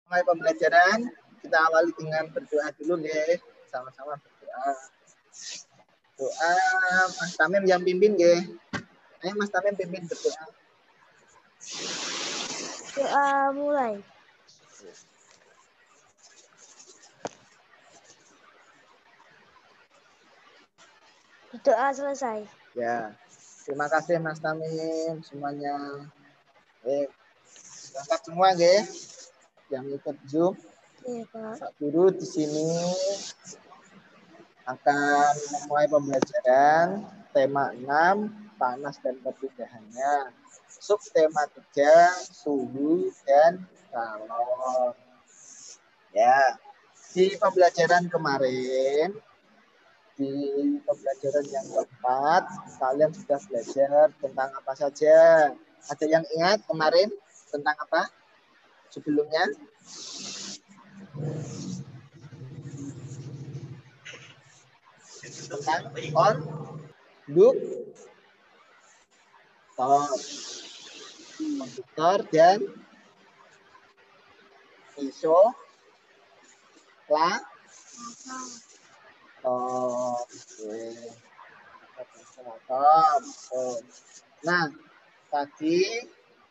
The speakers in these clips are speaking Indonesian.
mulai pembelajaran, kita awali dengan berdoa dulu nggih. Sama-sama berdoa. Doa Mas Tamim yang pimpin nggih. Ayo Mas Tamim pimpin berdoa. Doa mulai. Doa selesai. Ya. Terima kasih Mas Tamim semuanya. Berangkat semua nggih. Yang ikut Zoom. Iya, Pak. Pak Guru di sini akan memulai pembelajaran tema 6 panas dan perpindahannya. Subtema 3 suhu dan kalor. Ya, di pembelajaran kemarin, di pembelajaran yang keempat, kalian sudah belajar tentang apa saja? Ada yang ingat kemarin tentang apa sebelumnya? Tentang konduktor dan isolator. Nah, tadi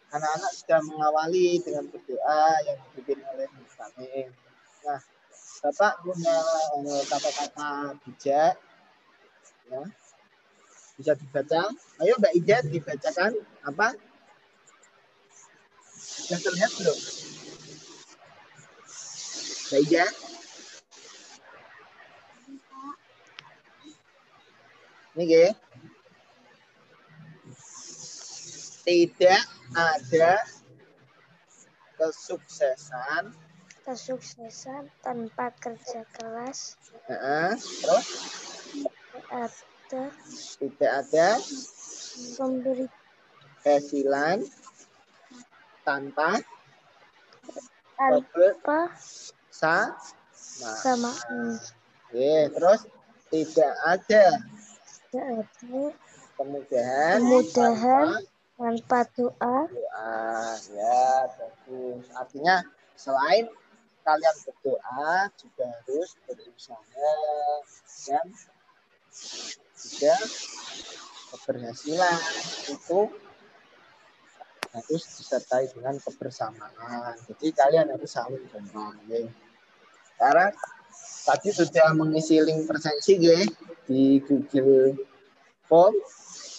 anak-anak sudah mengawali dengan berdoa yang dipimpin oleh Mas Tamim. Nah, Bapak punya kata-kata bijak, ya, bisa dibaca. Ayo Mbak Ida dibacakan apa? Sudah terlihat belum? Mbak Ida? Ini nggih. Tidak ada kesuksesan tanpa kerja keras. Terus? Tidak ada keberhasilan tanpa kebersamaan. Terus tidak ada kemudahan tanpa doa. Ya, bagus. Artinya selain kalian berdoa juga harus berusaha dan juga keberhasilan itu harus disertai dengan kebersamaan. Jadi kalian harus saling berbagi. Sekarang tadi sudah mengisi link presensi di Google Form.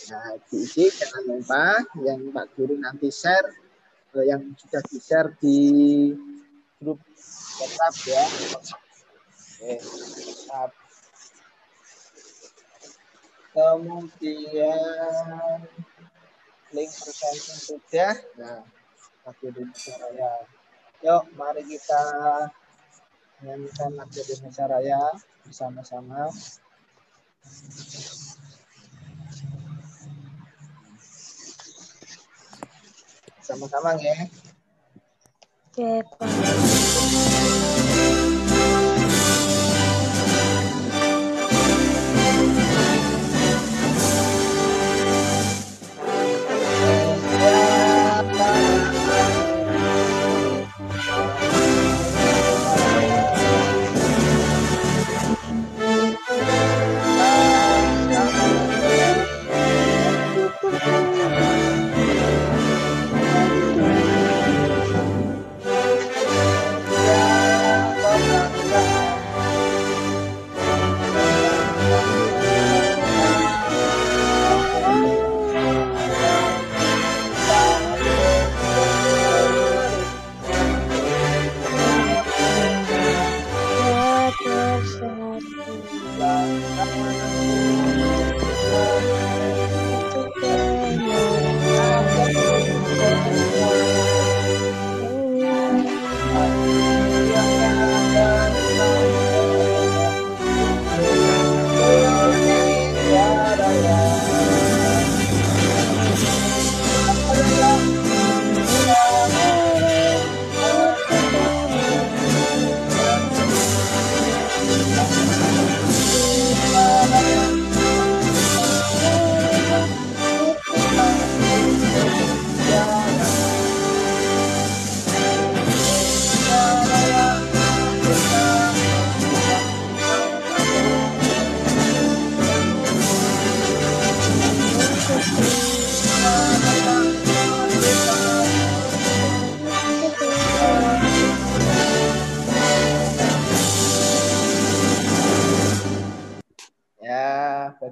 Nah, diisi jangan lupa yang Pak Guru nanti share, yang sudah di-share di grup WhatsApp ya. WhatsApp. Kemudian link presensi sudah. Nah, Pak Guru Raya. Yuk, mari kita menyanyikan lagu Indonesia Raya bersama-sama. Sama-sama ya. Oke, Pak.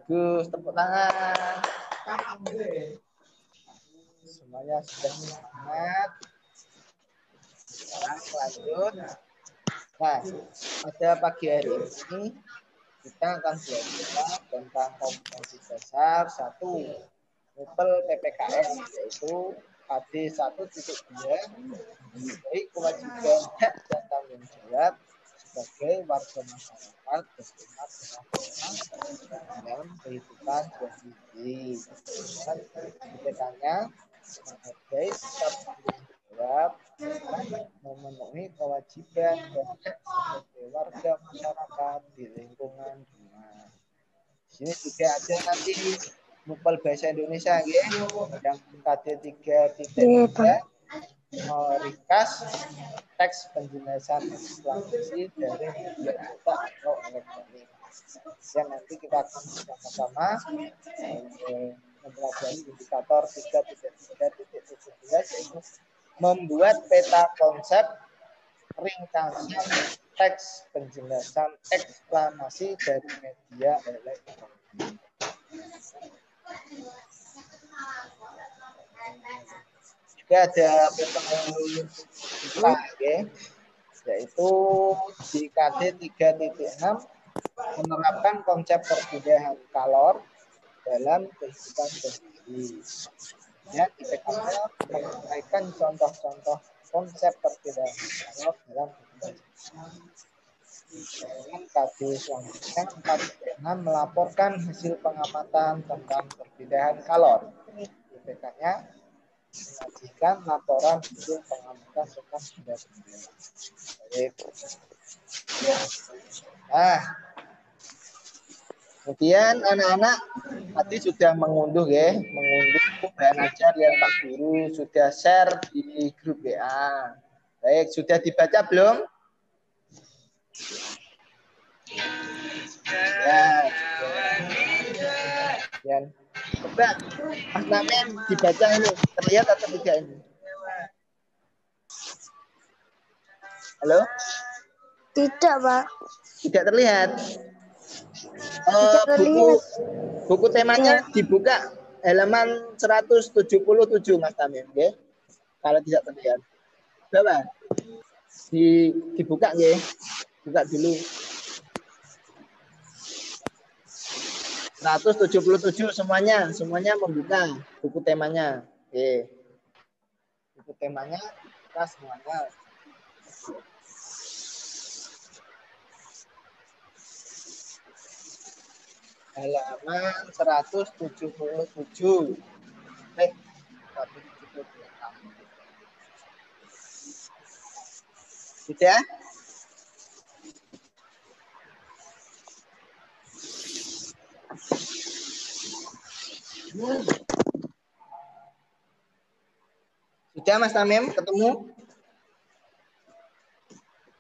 Bagus, tepuk tangan. Semuanya sudah semangat. Sekarang lanjut. Nah, pada pagi hari ini kita akan belajar tentang kompetensi dasar 1 Mupel PPKN, yaitu KD 1.2 mengenai kewajiban hak dan tanggung jawab sebagai warga masyarakat berumat beragama dalam kehidupan sehari-hari. Dan IPK-nya menghargai serta bertanggung jawab memenuhi kewajiban dan hak sebagai warga masyarakat di lingkungan rumah. Di sini juga ada nanti Mupel Bahasa Indonesia ya, yang KD 3.3 ringkas teks penjelasan eksplanasi dari media cetak atau elektronik. Yang nanti kita akan bersama-sama mempelajari indikator 3.3.17 yaitu membuat peta konsep ringkasan teks penjelasan eksplanasi dari media elektronik. Juga ada peta yaitu di KD 3.6 menerapkan konsep perpindahan kalor dalam kehidupan sehari-hari. Ya, IPK-nya menyampaikan contoh-contoh konsep perpindahan kalor dalam kehidupan sehari-hari. Kemudian KD selanjutnya 4.6 melaporkan hasil pengamatan tentang perpindahan kalor. IPK-nya menyajikan laporan hasil pengamatan tentang benda-benda. Nah, kemudian anak-anak tadi sudah mengunduh bahan ajar yang Pak Guru sudah share di grup WA. Baik, sudah dibaca belum? Ya. Coba Mas Namen dibaca ini, terlihat atau tidak ini? Halo? Tidak, Pak. Tidak terlihat. Tidak terlihat. Buku temanya dibuka halaman 177 Mas Namen, okay? Kalau tidak terlihat. Coba dibuka ya. Buka dulu. 177 semuanya membuka buku temanya. Oke. Buku temanya kita semuanya. Halaman 177. 178. Sudah? Sudah Mas Tamim ketemu?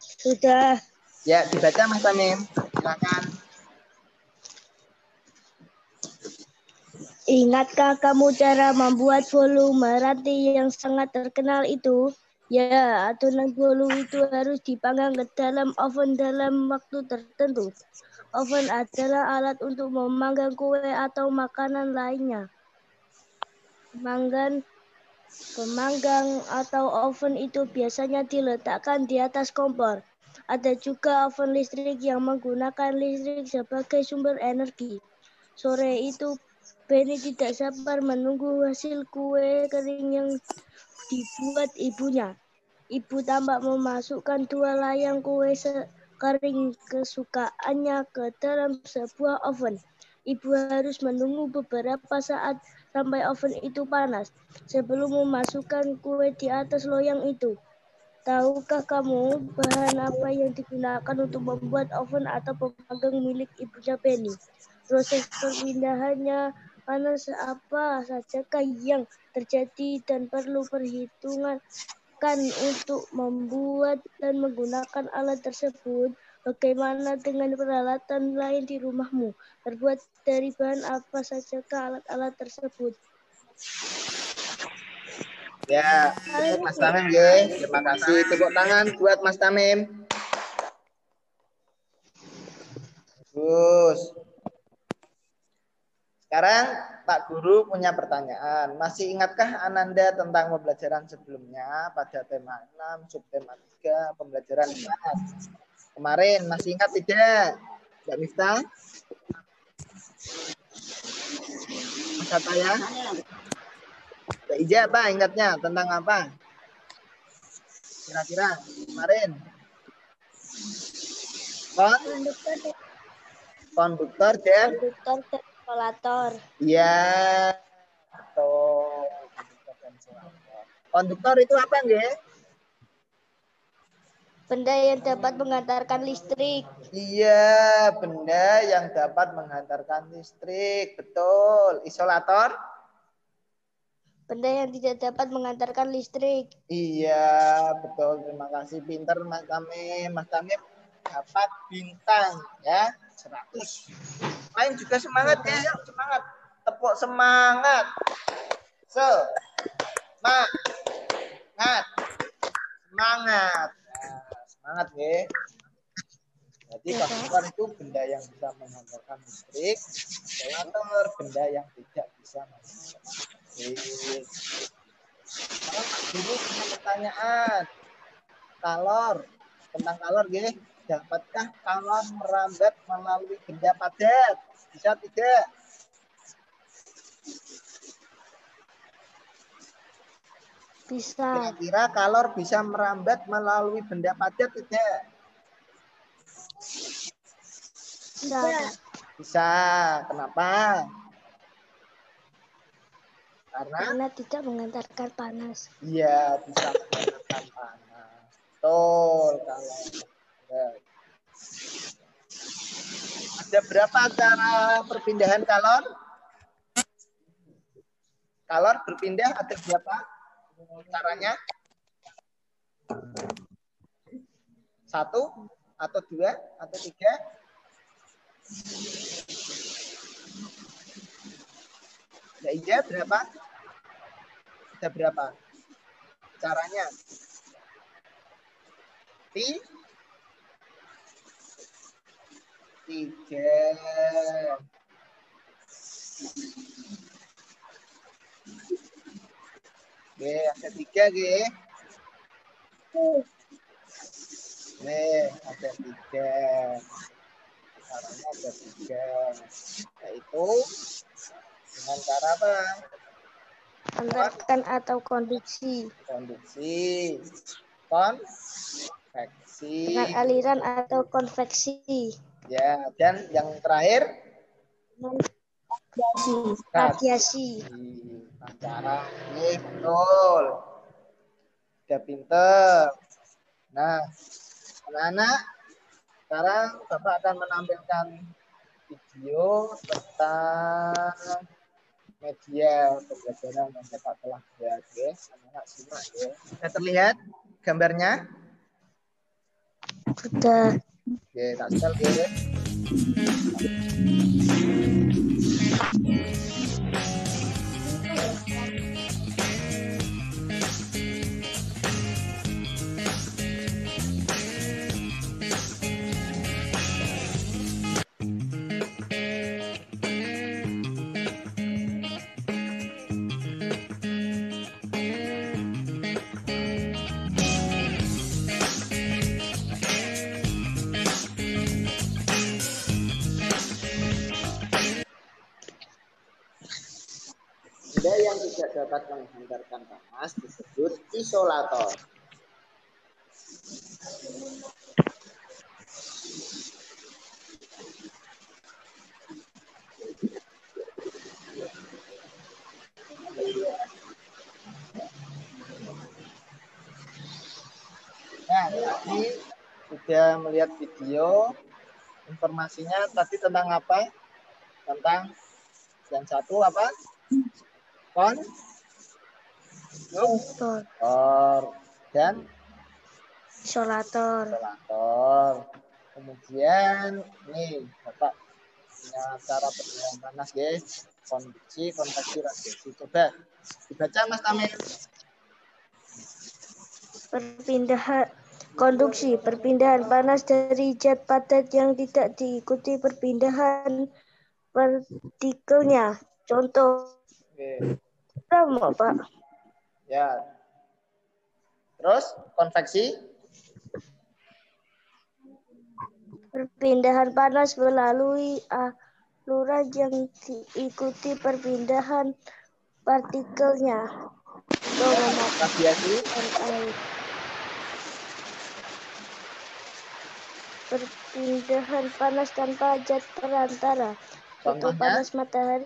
Sudah. Ya, dibaca Mas Tamim. Silakan. Ingatkah kamu cara membuat volume rantai yang sangat terkenal itu? Ya, adonan bolu itu harus dipanggang ke dalam oven dalam waktu tertentu. Oven adalah alat untuk memanggang kue atau makanan lainnya. Pemanggang atau oven itu biasanya diletakkan di atas kompor. Ada juga oven listrik yang menggunakan listrik sebagai sumber energi. Sore itu Benny tidak sabar menunggu hasil kue kering yang dibuat ibunya. Ibu tampak memasukkan 2 layang kue kering kesukaannya ke dalam sebuah oven. Ibu harus menunggu beberapa saat sampai oven itu panas sebelum memasukkan kue di atas loyang itu. Tahukah kamu bahan apa yang digunakan untuk membuat oven atau pemanggang milik ibunya Benny? Proses perpindahannya, panas apa sajakah yang terjadi dan perlu perhitungan untuk membuat dan menggunakan alat tersebut. Bagaimana dengan peralatan lain di rumahmu? Terbuat dari bahan apa sajakah alat-alat tersebut? Ya, Mas Tamim ya. Terima kasih. Tepuk tangan buat Mas Tamim. Terus Sekarang Pak Guru punya pertanyaan. Masih ingatkah Ananda tentang pembelajaran sebelumnya pada tema 6, subtema 3, pembelajaran 4? Kemarin masih ingat tidak? Mbak Miftah? Mas Ataya? Mbak Ija apa ingatnya? Tentang apa? Kira-kira kemarin? Konduktor dan isolator. Iya, betul. Konduktor itu apa nggih? Benda yang dapat mengantarkan listrik. Iya, benda yang dapat menghantarkan listrik. Betul. Isolator? Benda yang tidak dapat mengantarkan listrik. Iya, betul. Terima kasih. Pinter Mas Tamim. Mas Tamim dapat bintang ya. 100. Lain juga semangat ya. Yuk, semangat. Tepuk semangat. Semangat. Semangat. Nah, semangat ya. Jadi konduktor itu benda yang bisa menghantarkan listrik, isolator benda yang tidak bisa menghantarkan listrik. Kalau Pak Guru punya pertanyaan, kalor tentang kalor, ya, dapatkah kalor merambat melalui benda padat? Bisa tidak? Bisa. Kira-kira kalor bisa merambat melalui benda padat tidak? Bisa. Bisa. Kenapa? Karena tidak mengantarkan panas. Iya, bisa mengantarkan panas. Betul. Kalau ada berapa cara perpindahan kalor? Kalor berpindah ada berapa caranya? 1 atau 2 atau 3? Ya, iya berapa? Ada berapa caranya? 3. Oke, ada 3 G. Ada 3. Caranya ada 3. Yaitu dengan cara apa? Antarkan atau konduksi. Konduksi. Konveksi. Dengan aliran atau konveksi. Ya, dan yang terakhir radiasi. Cara ini betul. Sudah pinter. Nah, anak-anak, sekarang Bapak akan menampilkan video tentang media pembelajaran yang Bapak telah buat, ya. Anak-anak simak ya. Sudah terlihat gambarnya? Sudah. Oke, tak setel ya. Benda yang tidak dapat menghantarkan panas disebut isolator. Nah, tadi sudah melihat video. Informasinya tadi tentang apa? Tentang yang satu apa? Konduktor dan isolator. Kemudian nih Bapak punya cara perpindahan panas, guys. Konduksi, konveksi, radiasi. Coba dibaca Mas Tamir. Konduksi, perpindahan panas dari zat padat yang tidak diikuti perpindahan partikelnya. Contoh Oke. sama, Pak. Ya. Terus konveksi? Perpindahan panas melalui aluran yang diikuti perpindahan partikelnya. Radiasi? Air. Perpindahan panas tanpa zat perantara. Contoh Contohnya?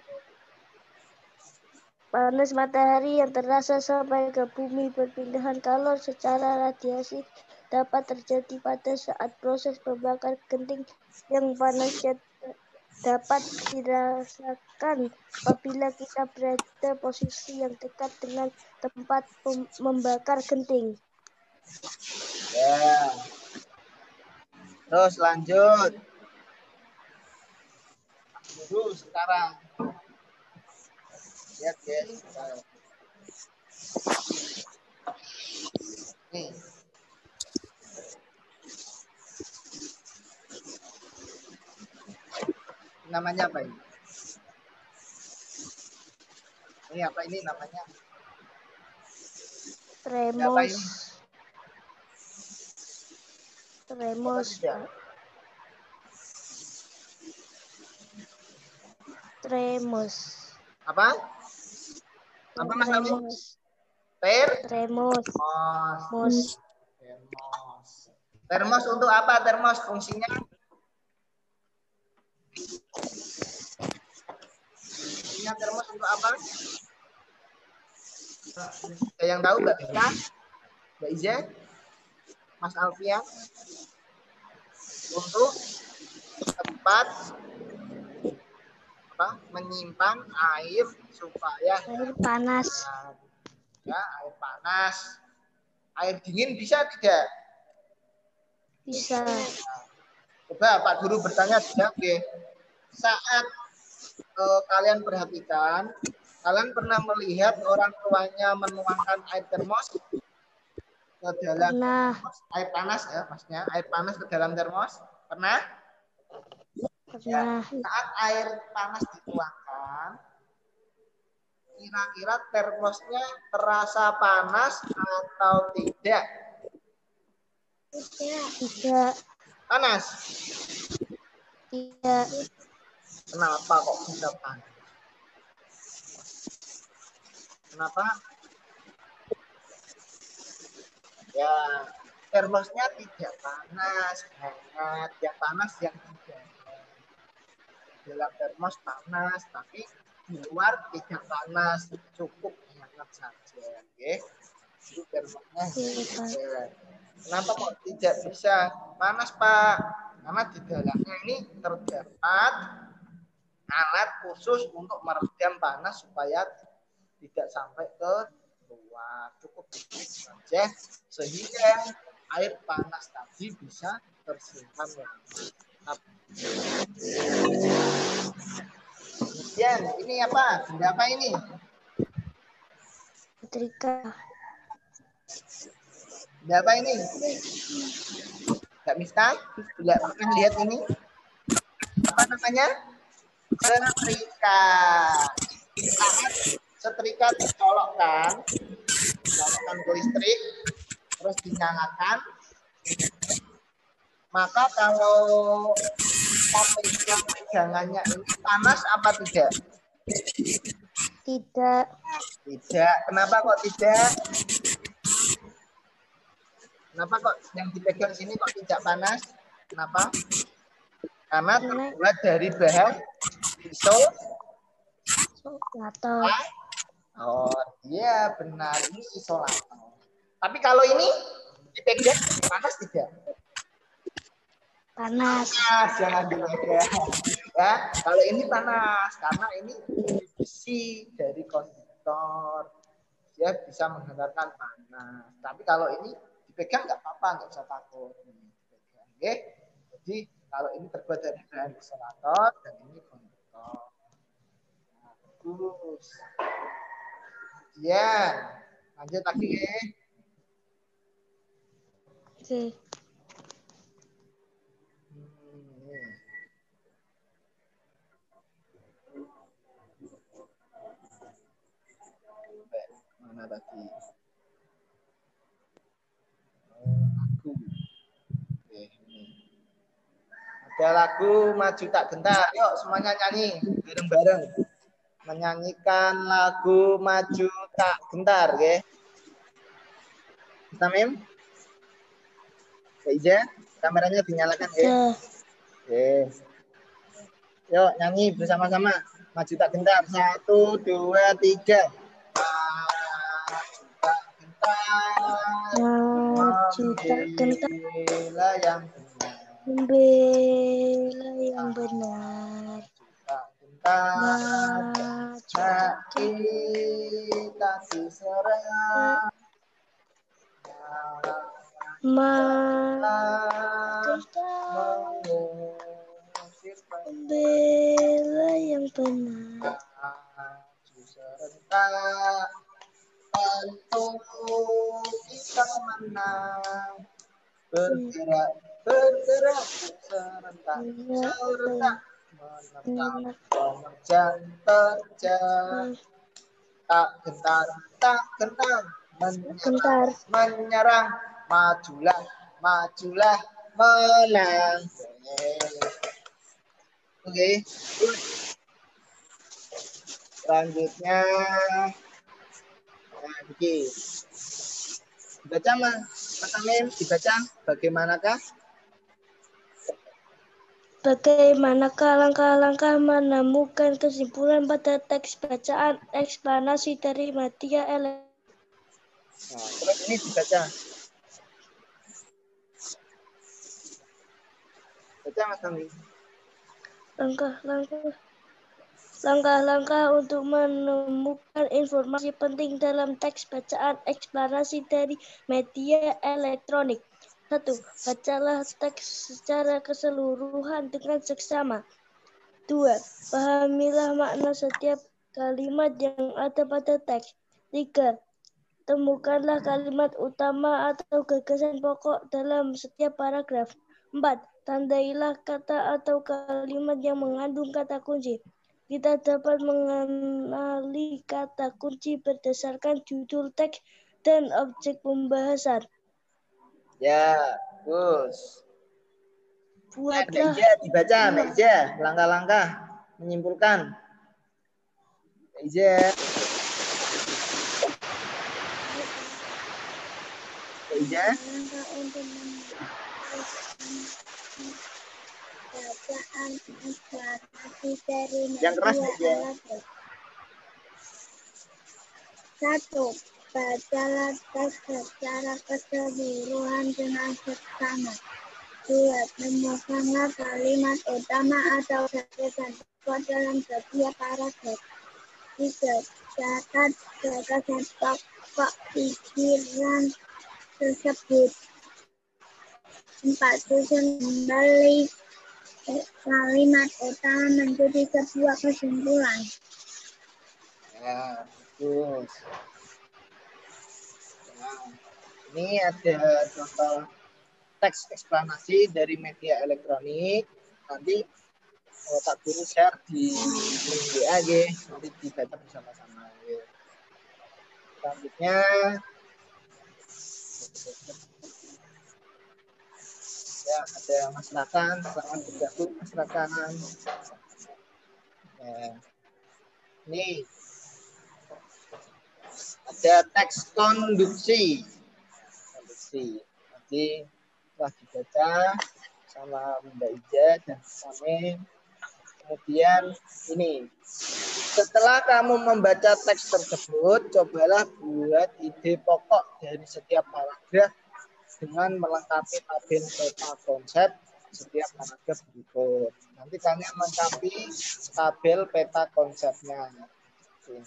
panas matahari yang terasa sampai ke bumi. Perpindahan kalor secara radiasi dapat terjadi pada saat proses membakar genting yang panasnya dapat dirasakan apabila kita berada posisi yang dekat dengan tempat membakar genting. Ya. Terus lanjut. Guru sekarang. Lihat guys. Nih. Namanya apa ini? Ini apa ini namanya? Tremos. Tremos. Apa? Apa Mas Awi? Tremos. Termos untuk apa? Termos fungsinya? Fungsinya termos untuk apa? Ada yang tahu Mbak Bika? Mbak Iza? Mas Alfian? Untuk tempat menyimpan air supaya air panas. Ya, air panas. Air dingin bisa tidak? Bisa. Coba Pak Guru bertanya dijawab ya. Saat kalian perhatikan, kalian pernah melihat orang tuanya menuangkan air termos ke dalam termos, air panas ya, maksudnya air panas ke dalam termos? Pernah? Ya, saat air panas dituangkan, kira-kira termosnya terasa panas atau tidak? Tidak. Panas? Tidak. Kenapa kok bisa panas? Kenapa? Ya, termosnya tidak panas, hangat. Yang panas yang tidak. Dalam termos panas, tapi di luar tidak panas, cukup hangat saja. Oke? Itu termosnya hangat. Kenapa kok tidak bisa panas, Pak? Karena di dalamnya ini terdapat alat khusus untuk meredam panas supaya tidak sampai ke luar. Cukup saja sehingga air panas tadi bisa tersimpan lama. Kemudian ini apa? Benda apa ini? Setrika. Benda apa ini? Enggak Miska? Tidak pernah lihat ini? Apa namanya? Setrika. Saat setrika dicolokkan ke listrik, terus dinyalakan, maka kalau pegangannya ini panas apa tidak? Tidak. Tidak. Kenapa kok tidak? Kenapa kok yang dipegang sini kok tidak panas? Kenapa? Karena terbuat dari bahan isolator. Oh, iya benar, ini isolator. Tapi kalau ini dipegang panas tidak? Panas. Jangan dipegang. Ya, kalau ini panas karena ini besi dari konduktor. Dia bisa menghantarkan panas. Tapi kalau ini dipegang nggak apa-apa, nggak usah takut. Dipegang, oke? Jadi kalau ini terbuat dari bahan isolator dan ini konduktor. Bagus. Kemudian lanjut lagi ya. Oke. mana tadi? Lagu. Oke, ini. Ada lagu Maju Tak Gentar. Yuk semuanya nyanyi bareng-bareng. Menyanyikan lagu Maju Tak Gentar, oke? Tamim? Ija, kameranya dinyalakan, ya? Oke. Yuk nyanyi bersama-sama. Maju Tak Gentar. 1, 2, 3. Maju tak gentar. Membela yang benar. Membela yang benar. Maju tak gentar. Membela yang benar. Serentak untuk kita menang. Bergerak serentak menentang terjang tak gentar menyerang majulah menang. Oke. Selanjutnya begini. Dibaca Mas Amim, dibaca bagaimanakah? Bagaimanakah langkah-langkah menemukan kesimpulan pada teks bacaan eksplanasi dari media elektronik? Nah, terus ini dibaca. Baca Mas Amim. Langkah-langkah untuk menemukan informasi penting dalam teks bacaan eksplanasi dari media elektronik. 1. Bacalah teks secara keseluruhan dengan seksama. 2. Pahamilah makna setiap kalimat yang ada pada teks. 3. Temukanlah kalimat utama atau gagasan pokok dalam setiap paragraf. 4. Tandailah kata atau kalimat yang mengandung kata kunci. Kita dapat mengenali kata kunci berdasarkan judul teks dan objek pembahasan. Ya, bagus. Buatlah dibaca, Mbak Ija. Langkah-langkah menyimpulkan. Mbak Ija. Mbak Ija. Bacaan eksplanasi dari Yang keras, Mbak Ija. 1. Bacalah teks secara keseluruhan dengan seksama. 2. Temukanlah kalimat utama atau gagasan pokok dalam setiap paragraf. 3. Catat gagasan pokok pikiran tersebut. 4. Susun kembali kalimat utama menjadi sebuah kesimpulan. Ya, bagus. Nah, ini ada contoh teks eksplanasi dari media elektronik. Nanti Pak Guru share di link WA ya, nanti dibaca bersama-sama. Ya. Selanjutnya ya ada Mas Rakan, selamat bergabung Mas Rakan. Ya. Ini ada teks konduksi. Nanti setelah dibaca sama Mbak Ija dan kami. Kemudian ini, setelah kamu membaca teks tersebut, cobalah buat ide pokok dari setiap paragraf dengan melengkapi tabel peta konsep setiap paragraf berikut. Nanti kalian melengkapi tabel peta konsepnya. Oke.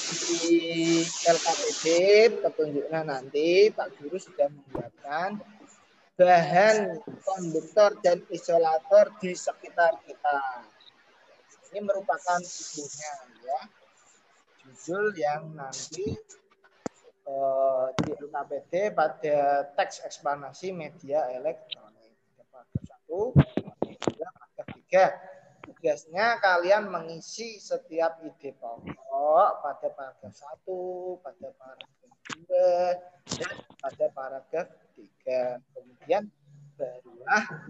Di LKPD petunjuknya nanti Pak Guru sudah membuatkan bahan konduktor dan isolator di sekitar kita. Ini merupakan judulnya ya. Judul yang nanti di LKPD pada teks eksplanasi media elektronik. Paragraf 1, paragraf 2, paragraf 3. Tugasnya kalian mengisi setiap ide pokok pada paragraf 1, pada paragraf 2, dan pada paragraf 3. Kemudian barulah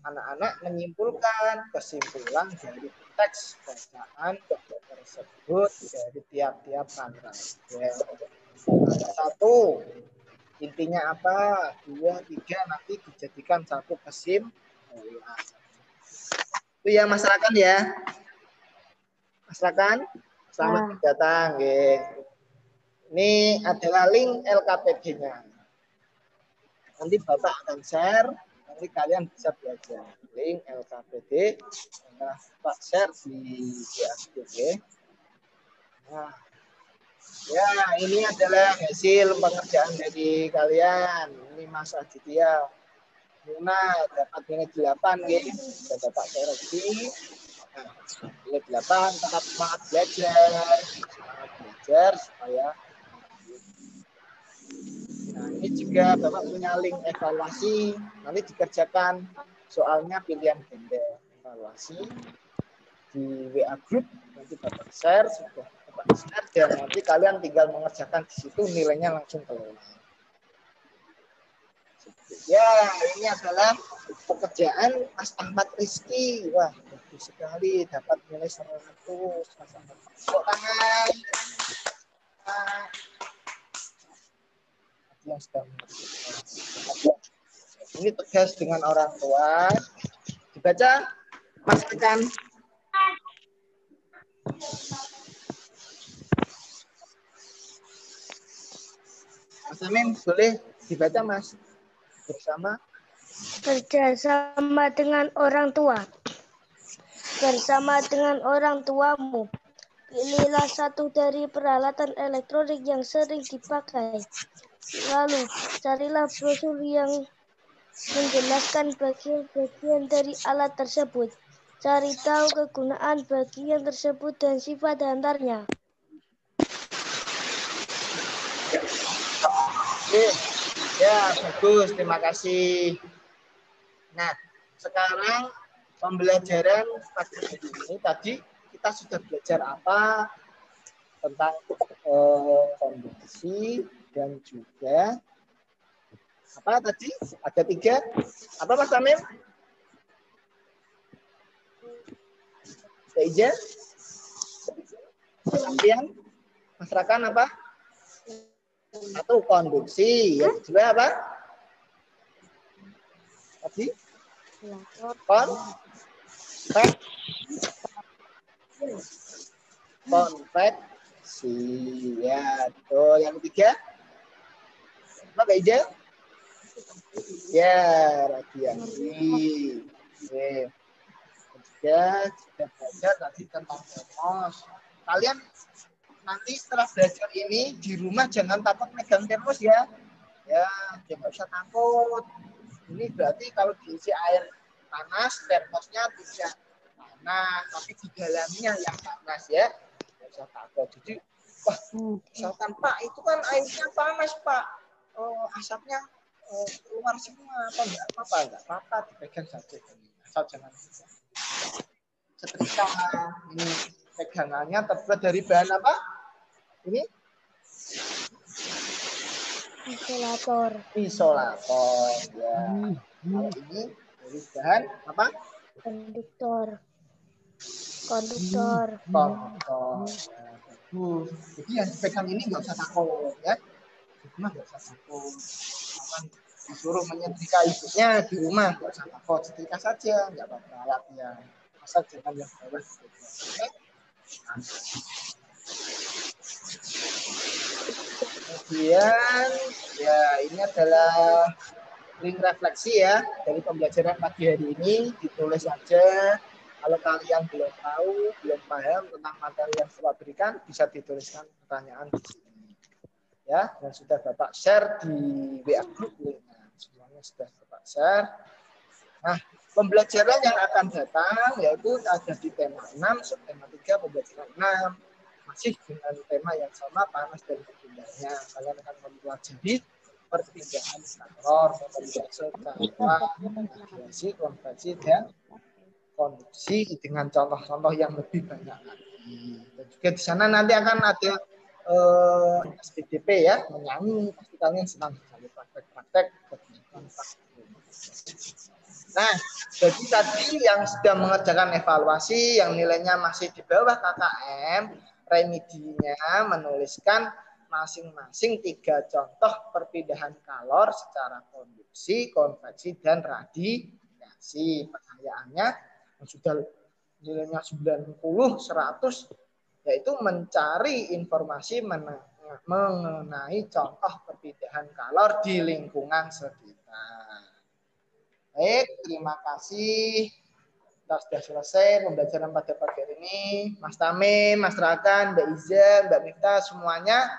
anak-anak menyimpulkan kesimpulan dari teks bacaan tersebut dari tiap-tiap paragraf. Satu, intinya apa? 2, 3 nanti dijadikan satu kesimpulan. Itu ya Mas Rakan ya. Mas Rakan, selamat datang. Ini adalah link LKPD-nya. Nanti Bapak akan share, nanti kalian bisa belajar. Link LKPD, nah, Bapak share di WhatsApp. Nah, ya ini adalah hasil pengerjaan dari kalian. Ini Mas Aditya. Luna dapat nilai 8, sudah dapat koreksi. Nah, nilai 8, tetap semangat belajar supaya. Nah, ini juga Bapak punya link evaluasi, nanti dikerjakan soalnya pilihan ganda evaluasi di WA group, nanti Bapak share, sudah Bapak share, dan nanti kalian tinggal mengerjakan di situ, nilainya langsung keluar. Ya, ini adalah pekerjaan Mas Ahmad Rizky. Wah, bagus sekali. Dapat nilai 100. Mas Ahmad. Tepuk tangan. Ini tegas dengan orang tua. Dibaca, Mas Tekan. Mas Amin, boleh dibaca, Mas? Bersama dengan orang tua. Bersama dengan orang tuamu, pilihlah satu dari peralatan elektronik yang sering dipakai. Lalu, carilah brosur yang menjelaskan bagian-bagian dari alat tersebut. Cari tahu kegunaan bagian tersebut dan sifat antaranya. Ya, bagus. Terima kasih. Nah, sekarang pembelajaran pada hari ini tadi kita sudah belajar apa tentang kondisi dan juga apa tadi? Ada 3. Apa Mas Amir? Ija? Kemudian Mas Rakan apa? 1 konduksi, yang kedua apa? Tadi? Konveksi. Ya, betul. Yang ketiga? Apa Ija? Ya, radiasi. Oke. Ketiga, sudah belajar tadi tentang termos. Kalian nanti setelah belajar ini di rumah jangan takut megang termos ya. Ya, jangan usah takut. Ini berarti kalau diisi air panas, termosnya tidak panas, tapi di dalamnya yang panas ya. Tidak usah takut. Jadi, wah, misalkan Pak, itu kan airnya panas Pak. Oh, asapnya keluar semua. Apa enggak apa-apa? Enggak apa-apa, dipegang saja. Asal jangan setrika. Ini pegangannya terbuat dari bahan apa? Ini Isolator. Isolator. Ya. Kalau ini dari bahan apa? Konduktor. Konduktor. Ya, bagus. Jadi yang dipegang ini nggak usah takut ya. Di rumah nggak usah takut. Akan disuruh menyetrika ibunya di rumah nggak usah takut. Setrika saja, nggak apa-apa alatnya. Asal jangan yang bawah. Oke. Kemudian ya ini adalah link refleksi ya dari pembelajaran pagi hari ini, ditulis saja. Kalau kalian belum tahu, belum paham tentang materi yang saya berikan, bisa dituliskan pertanyaan di sini. Ya, dan sudah Bapak share di WA group linknya. Semuanya sudah Bapak share. Nah, pembelajaran yang akan datang yaitu ada di tema 6, subtema 3, pembelajaran 6. Masih dengan tema yang sama, panas dan perpindahannya. Kalian akan mempelajari perpindahan kantor, persentase, radiasi, konveksi, dan konduksi dengan contoh-contoh yang lebih banyak lagi. Dan juga di sana nanti akan ada SPDP ya, menyanyi, pasti kalian senang sekali praktek-praktek. Nah, jadi tadi yang sudah mengerjakan evaluasi, yang nilainya masih di bawah KKM, remedinya menuliskan masing-masing 3 contoh perpindahan kalor secara konduksi, konveksi, dan radiasi. Pertanyaannya yang sudah nilainya 90, 100, yaitu mencari informasi mengenai contoh perpindahan kalor di lingkungan sekitar. Baik, terima kasih. Kita sudah selesai pembelajaran pada pagi hari ini. Mas Tamim, Mas Rakan, Mbak Iza, Mbak Mifta, semuanya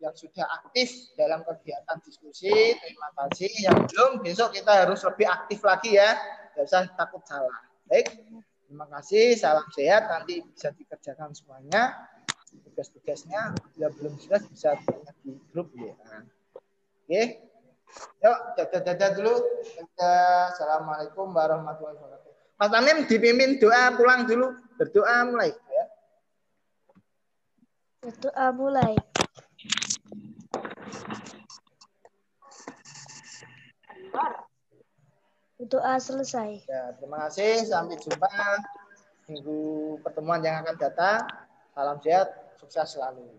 yang sudah aktif dalam kegiatan diskusi. Terima kasih. Yang belum, besok kita harus lebih aktif lagi ya. Tidak usah takut salah. Baik, terima kasih. Salam sehat. Nanti bisa dikerjakan semuanya. Tugas-tugasnya, bila belum jelas bisa tanya di grup ya. Oke. Yuk, dadah dulu. Dadah. Assalamualaikum warahmatullahi wabarakatuh. Mas Tamim dipimpin doa pulang dulu. Berdoa mulai. Ya. Berdoa mulai. Doa selesai. Ya, terima kasih. Sampai jumpa minggu pertemuan yang akan datang. Salam sehat, sukses selalu.